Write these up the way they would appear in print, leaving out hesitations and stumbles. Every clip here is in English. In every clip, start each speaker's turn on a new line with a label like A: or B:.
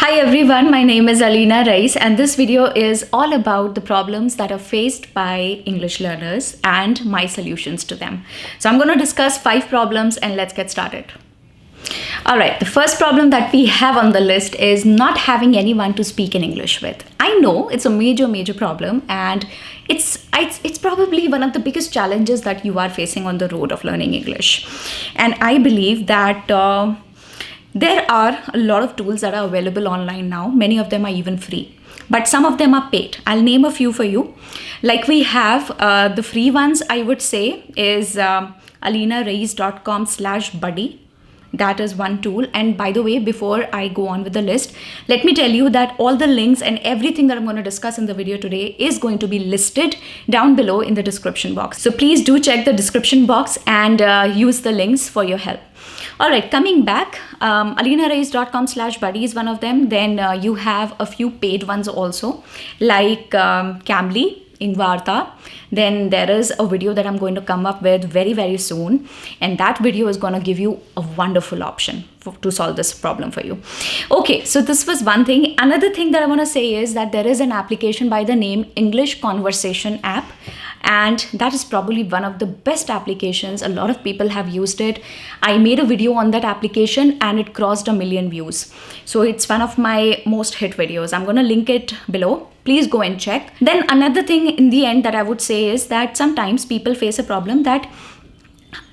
A: Hi everyone, my name is Alina Rais and this video is all about the problems that are faced by English learners and my solutions to them. So I'm going to discuss 5 problems and let's get started. Alright, the first problem that we have on the list is not having anyone to speak in English with. I know it's a major problem and it's probably one of the biggest challenges that you are facing on the road of learning English. And I believe that there are a lot of tools that are available online now. Many of them are even free, but some of them are paid. I'll name a few for you. Like we have the free ones, I would say, is alinarais.com/buddy. That is one tool. And by the way, before I go on with the list, let me tell you that all the links and everything that I'm going to discuss in the video today is going to be listed down below in the description box. So please do check the description box and use the links for your help. All right, coming back, alinarais.com/buddy is one of them. Then you have a few paid ones also, like Cambly, Ingvarta. Then there is a video that I'm going to come up with very soon, and that video is going to give you a wonderful option to solve this problem for you. Okay, so this was one thing. Another thing that I want to say is that there is an application by the name English Conversation app, and that is probably one of the best applications. A lot of people have used it. I made a video on that application and it crossed 1 million views. So it's one of my most hit videos. I'm going to link it below. Please go and check. Then another thing in the end that I would say is that sometimes people face a problem that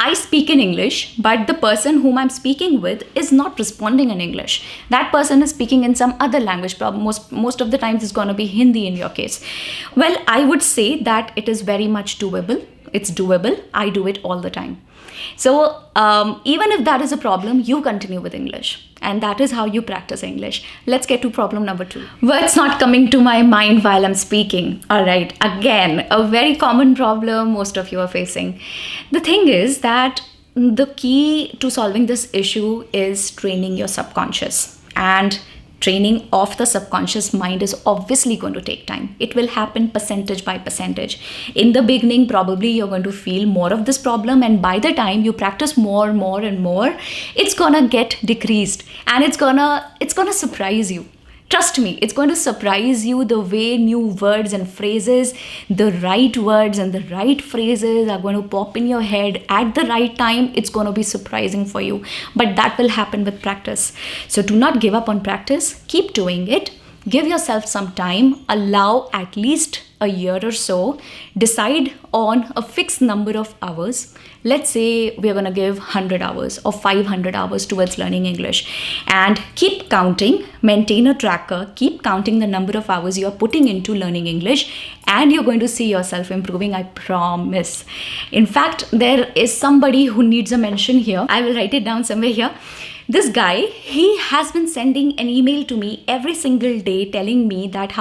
A: I speak in English, but the person whom I'm speaking with is not responding in English. That person is speaking in some other language. Most of the times it's going to be Hindi in your case. Well, I would say that it is very much doable. It's doable. I do it all the time. So even if that is a problem, you continue with English. And that is how you practice English. Let's get to problem number 2. Words not coming to my mind while I'm speaking. All right, again, a very common problem most of you are facing. The thing is that the key to solving this issue is training your subconscious. And training of the subconscious mind is obviously going to take time. It will happen percentage by percentage. In the beginning, probably you're going to feel more of this problem, and by the time you practice more and more, it's gonna get decreased, and it's gonna surprise you. Trust me, it's going to surprise you the way new words and phrases, the right words and the right phrases are going to pop in your head at the right time. It's going to be surprising for you, but that will happen with practice. So do not give up on practice. Keep doing it. Give yourself some time. Allow at least a year or so. Decide on a fixed number of hours. Let's say we're going to give 100 hours or 500 hours towards learning English, and keep counting. Maintain a tracker. Keep counting the number of hours you're putting into learning English, and you're going to see yourself improving, I promise. In fact, there is somebody who needs a mention here. I will write it down somewhere here. This guy, he has been sending an email to me every single day telling me that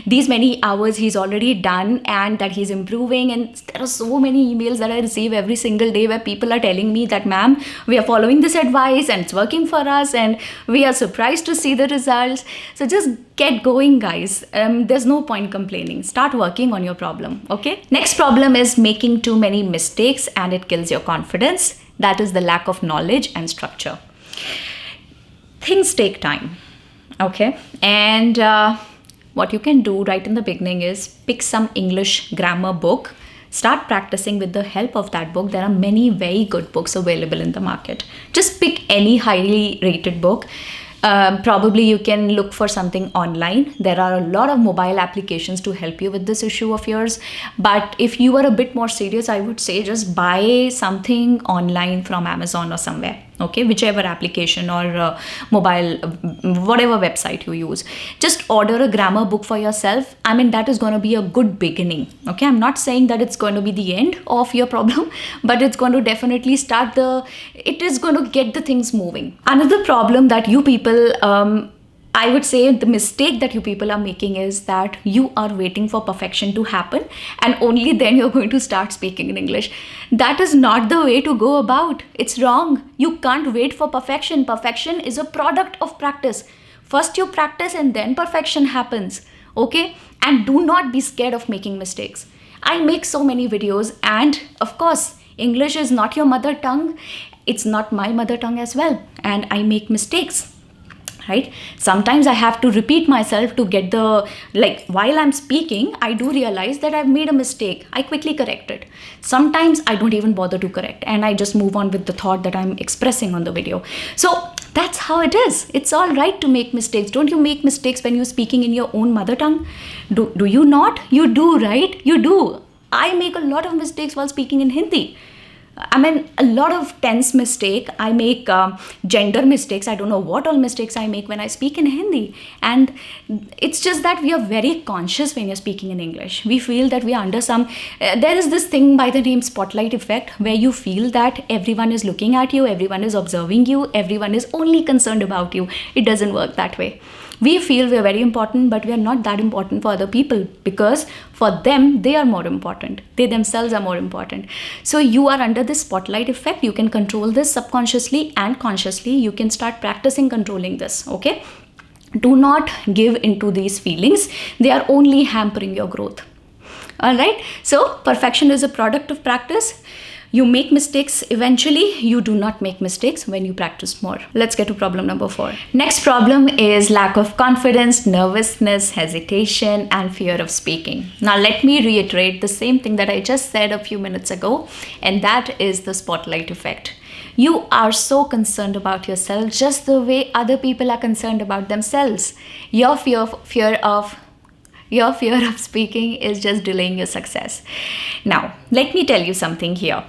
A: these many hours he's already done and that he's improving. And there are so many emails that I receive every single day where people are telling me that, ma'am, we are following this advice and it's working for us and we are surprised to see the results. So just get going, guys. There's no point complaining. Start working on your problem, okay? Next problem is making too many mistakes and it kills your confidence. That is the lack of knowledge and structure. Things take time, okay? And what you can do right in the beginning is pick some English grammar book. Start practicing with the help of that book. There are many very good books available in the market. Just pick any highly rated book. Probably you can look for something online. There are a lot of mobile applications to help you with this issue of yours. But if you are a bit more serious, I would say just buy something online from Amazon or somewhere. Okay, whichever application or mobile, whatever website you use. Just order a grammar book for yourself. I mean, that is going to be a good beginning. Okay, I'm not saying that it's going to be the end of your problem, but it's going to definitely it is going to get the things moving. Another problem that you people, I would say the mistake that you people are making is that you are waiting for perfection to happen and only then you're going to start speaking in English. That is not the way to go about. It's wrong. You can't wait for perfection. Perfection is a product of practice. First you practice and then perfection happens. Okay? And do not be scared of making mistakes. I make so many videos, and of course, English is not your mother tongue. It's not my mother tongue as well. And I make mistakes. right? Sometimes I have to repeat myself to get the, like, while I'm speaking, I do realize that I've made a mistake. I quickly correct it. Sometimes I don't even bother to correct, and I just move on with the thought that I'm expressing on the video. So that's how it is. It's all right to make mistakes. Don't you make mistakes when you're speaking in your own mother tongue? Do you not? You do, right? You do. I make a lot of mistakes while speaking in Hindi. I mean, a lot of tense mistake. I make gender mistakes. I don't know what all mistakes I make when I speak in Hindi. And it's just that we are very conscious when you're speaking in English. We feel that we are under some, there is this thing by the name spotlight effect, where you feel that everyone is looking at you, everyone is observing you, everyone is only concerned about you. It doesn't work that way. We feel we are very important, but we are not that important for other people, because for them, they are more important. They themselves are more important. So you are under this spotlight effect. You can control this subconsciously and consciously. You can start practicing controlling this, okay? Do not give into these feelings. They are only hampering your growth. All right? So perfection is a product of practice. You make mistakes eventually. You do not make mistakes when you practice more. Let's get to problem number 4. Next problem is lack of confidence, nervousness, hesitation, and fear of speaking. Now, let me reiterate the same thing that I just said a few minutes ago, and that is the spotlight effect. You are so concerned about yourself just the way other people are concerned about themselves. Your fear of speaking is just delaying your success. Now, let me tell you something here.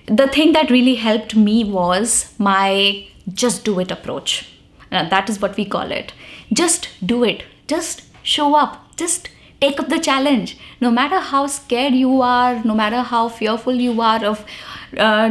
A: The thing that really helped me was my just do it approach. That is what we call it. Just do it. Just show up. Just take up the challenge. No matter how scared you are, no matter how fearful you are of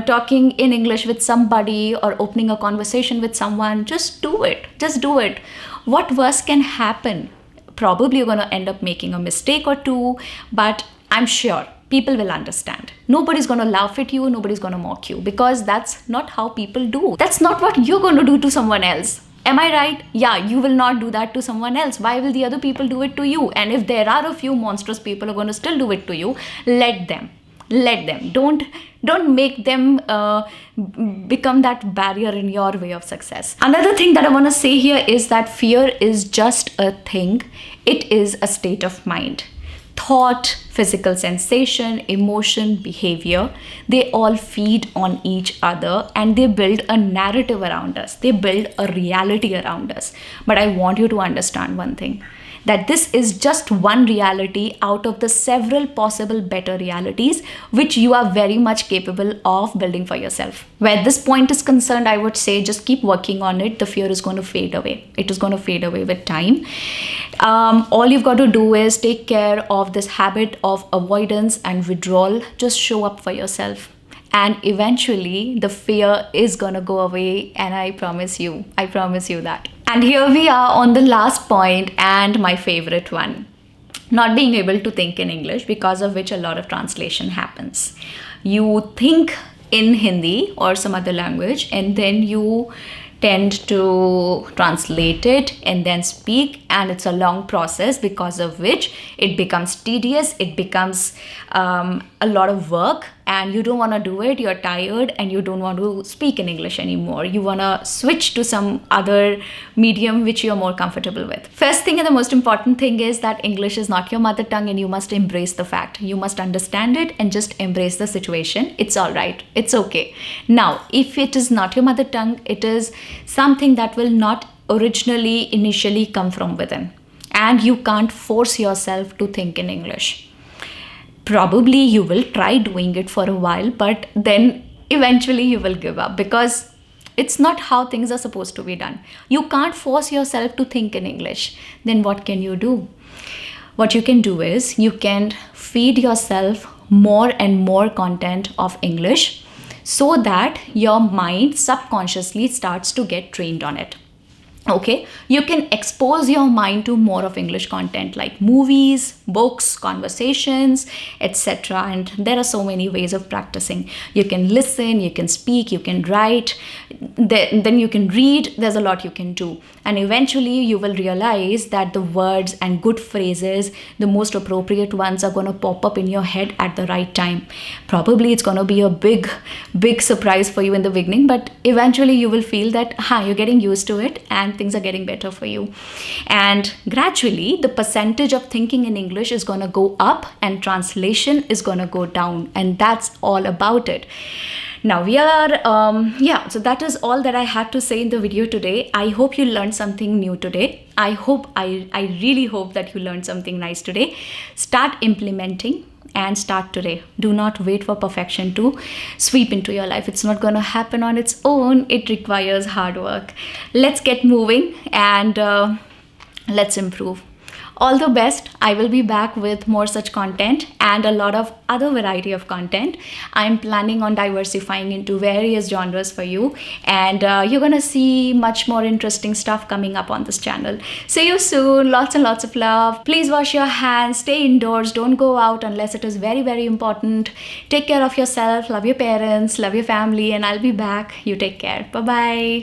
A: talking in English with somebody or opening a conversation with someone, just do it. Just do it. What worse can happen? Probably you're going to end up making a mistake or two, but I'm sure people will understand. Nobody's going to laugh at you. Nobody's going to mock you, because that's not how people do. That's not what you're going to do to someone else. Am I right? Yeah, you will not do that to someone else. Why will the other people do it to you? And if there are a few monstrous people who are going to still do it to you, let them. Let them. Don't make them become that barrier in your way of success. Another thing that I want to say here is that fear is just a thing. It is a state of mind. Thought, physical sensation, emotion, behavior, they all feed on each other, and they build a narrative around us. They build a reality around us. But I want you to understand one thing, that this is just one reality out of the several possible better realities which you are very much capable of building for yourself. Where this point is concerned, I would say just keep working on it. The fear is going to fade away. It is going to fade away with time. All you've got to do is take care of this habit of avoidance and withdrawal. Just show up for yourself. And eventually the fear is gonna go away, and I promise you that. And here we are on the last point, and my favorite one. Not being able to think in English, because of which a lot of translation happens. You think in Hindi or some other language, and then you tend to translate it and then speak, and it's a long process, because of which it becomes tedious, it becomes a lot of work, and you don't want to do it. You're tired and you don't want to speak in English anymore. You want to switch to some other medium which you're more comfortable with. First thing and the most important thing is that English is not your mother tongue, and you must embrace the fact. You must understand it and just embrace the situation. It's all right. It's okay. Now, if it is not your mother tongue, it is something that will not initially come from within, and you can't force yourself to think in English. Probably you will try doing it for a while, but then eventually you will give up, because it's not how things are supposed to be done. You can't force yourself to think in English. Then what can you do? What you can do is you can feed yourself more and more content of English, so that your mind subconsciously starts to get trained on it. Okay, you can expose your mind to more of English content like movies, books, conversations, etc. And there are so many ways of practicing. You can listen, you can speak, you can write. then you can read, there's a lot you can do. And eventually you will realize that the words and good phrases, the most appropriate ones, are going to pop up in your head at the right time. Probably it's going to be a big surprise for you in the beginning, but eventually you will feel that you're getting used to it and things are getting better for you. And gradually the percentage of thinking in English is going to go up and translation is going to go down, and that's all about it. Now we are, so that is all that I had to say in the video today. I hope you learned something new today. I really hope that you learned something nice today. Start implementing and start today. Do not wait for perfection to sweep into your life. It's not going to happen on its own. It requires hard work. Let's get moving and let's improve. All the best. I will be back with more such content and a lot of other variety of content. I'm planning on diversifying into various genres for you, and you're gonna see much more interesting stuff coming up on this channel. See you soon. Lots and lots of love. Please wash your hands, stay indoors, don't go out unless it is very important. Take care of yourself, love your parents, love your family, and I'll be back. You take care. Bye bye.